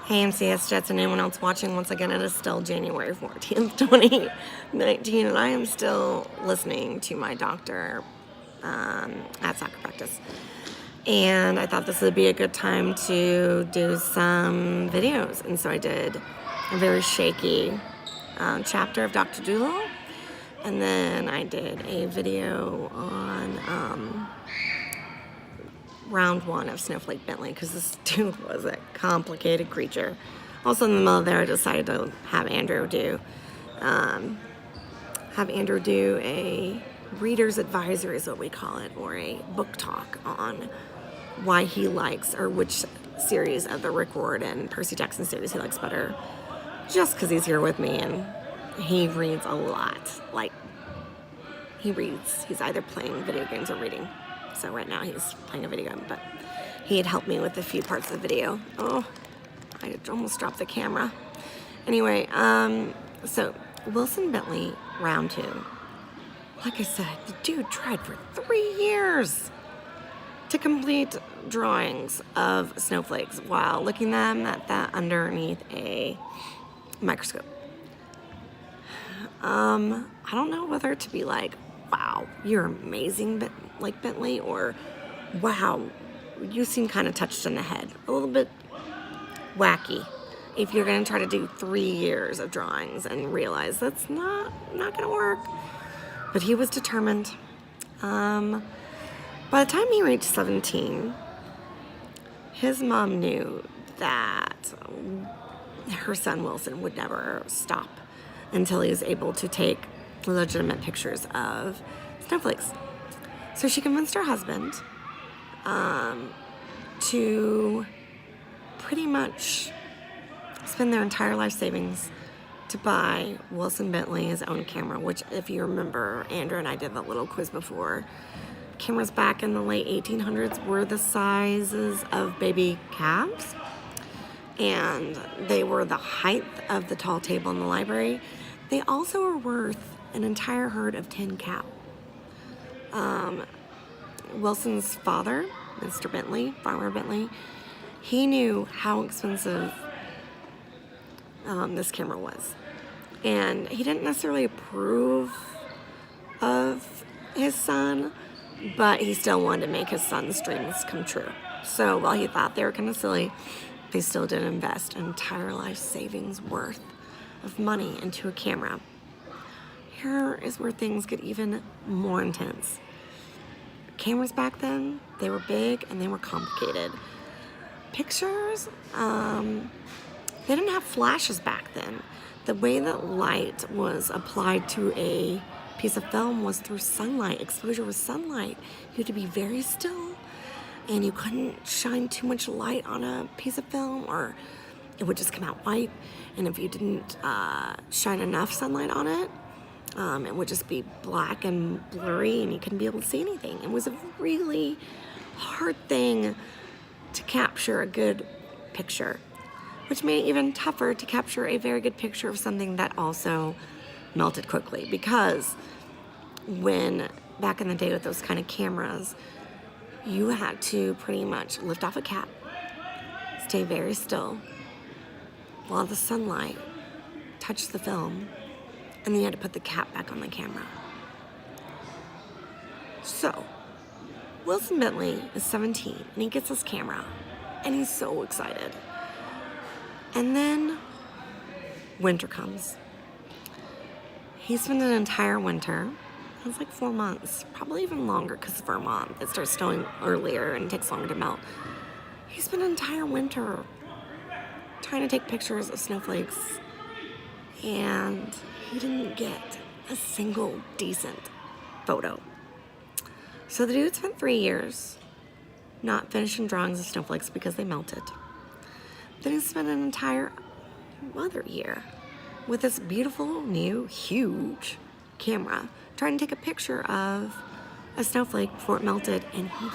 Hey, I'm CS Jets and anyone else watching. Once again, it is still January 14th, 2019, and I am still listening to my doctor at soccer practice. And I thought this would be a good time to do some videos. And so I did a very shaky chapter of Dr. Dolittle. And then I did a video on round one of Snowflake Bentley, because this dude was a complicated creature. Also in the middle of there, I decided to have Andrew do a reader's advisory, is what we call it, or a book talk on why he likes, or which series of the Rick Ward and Percy Jackson series he likes better, just because he's here with me and he reads a lot. Like, he reads. He's either playing video games or reading. So right now he's playing a video game, but he had helped me with a few parts of the video. Oh, I almost dropped the camera. Anyway, so Wilson Bentley, round two. Like I said, the dude tried for 3 years to complete drawings of snowflakes while looking them at that underneath a microscope. I don't know whether to be like, wow, you're amazing, but like Bentley, or wow, you seem kind of touched in the head. A little bit wacky if you're going to try to do 3 years of drawings and realize that's not going to work. But he was determined. By the time he reached 17, his mom knew that her son Wilson would never stop until he was able to take legitimate pictures of snowflakes. So she convinced her husband to pretty much spend their entire life savings to buy Wilson Bentley his own camera, which, if you remember, Andrew and I did that little quiz before. Cameras back in the late 1800s were the sizes of baby calves, and they were the height of the tall table in the library. They also were worth an entire herd of 10 cow. Wilson's father, Mr. Bentley, Farmer Bentley, he knew how expensive this camera was. And he didn't necessarily approve of his son, but he still wanted to make his son's dreams come true. So while he thought they were kind of silly, they still did invest an entire life savings worth of money into a camera. Here is where things get even more intense. Cameras back then, they were big and they were complicated. Pictures, they didn't have flashes back then. The way that light was applied to a piece of film was through sunlight. Exposure was sunlight. You had to be very still, and you couldn't shine too much light on a piece of film, or it would just come out white. And if you didn't shine enough sunlight on it, it would just be black and blurry, and you couldn't be able to see anything. It was a really hard thing to capture a good picture, which made it even tougher to capture a very good picture of something that also melted quickly. Because when, back in the day with those kind of cameras, you had to pretty much lift off a cap, stay very still, while the sunlight touched the film, and then you had to put the cap back on the camera. So, Wilson Bentley is 17, and he gets his camera, and he's so excited. And then winter comes. He spent an entire winter, it was like 4 months, probably even longer because of Vermont. It starts snowing earlier and it takes longer to melt. He spent an entire winter trying to take pictures of snowflakes, and he didn't get a single decent photo. So the dude spent 3 years not finishing drawings of snowflakes because they melted. Then he spent an entire other year with this beautiful, new, huge camera trying to take a picture of a snowflake before it melted, and he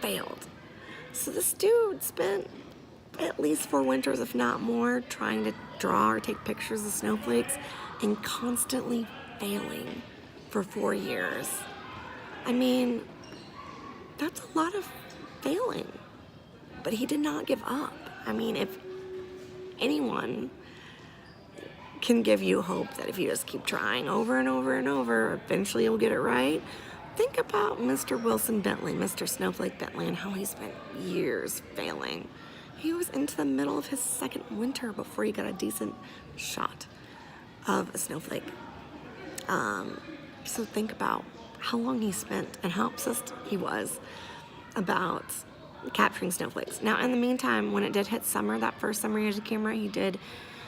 failed. So this dude spent at least 4 winters, if not more, trying to draw or take pictures of snowflakes and constantly failing for 4 years. I mean, that's a lot of failing. But he did not give up. I mean, if anyone can give you hope that if you just keep trying over and over and over, eventually you'll get it right, think about Mr. Wilson Bentley, Mr. Snowflake Bentley, and how he spent years failing. He was into the middle of his second winter before he got a decent shot of a snowflake. So think about how long he spent and how obsessed he was about capturing snowflakes. Now, in the meantime, when it did hit summer, that first summer he had a camera, he did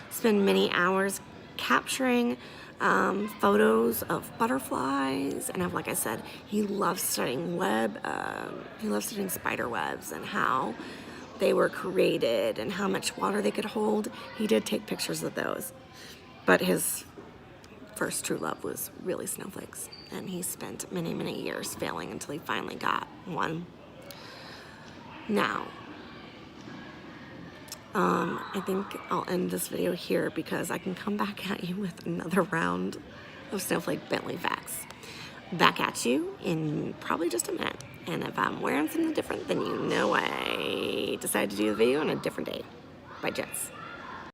spend many hours capturing photos of butterflies. And like I said, he loves studying he loves studying spider webs and how they were created and how much water they could hold. He did take pictures of those. But his first true love was really snowflakes. And he spent many, many years failing until he finally got one. Now, I think I'll end this video here because I can come back at you with another round of Snowflake Bentley facts. Back at you in probably just a minute. And if I'm wearing something different, then you know I decided to do the video on a different day. Bye, Jets.